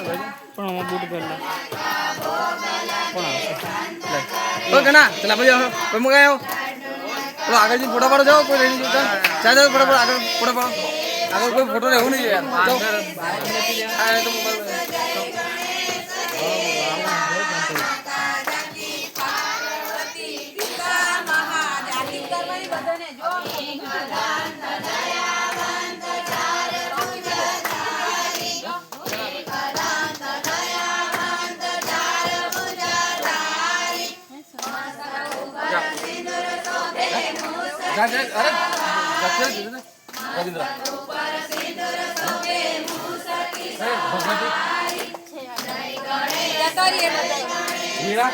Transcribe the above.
પણ હું બૂટ પહેરલા પણ તો ઘણા ચલા ભાઈ કોઈ મગાયો તો આગળ થી ફોટો પાડો જાઓ કોઈ રહી નહીં જોતા ચાલ જાઓ ફોટો આગળ ફોટો પાડો આગળ કોઈ ફોટો રહેવું નહીં યાર જાઓ આ તો મોબાઈલ अरे राजेंद्र मीरा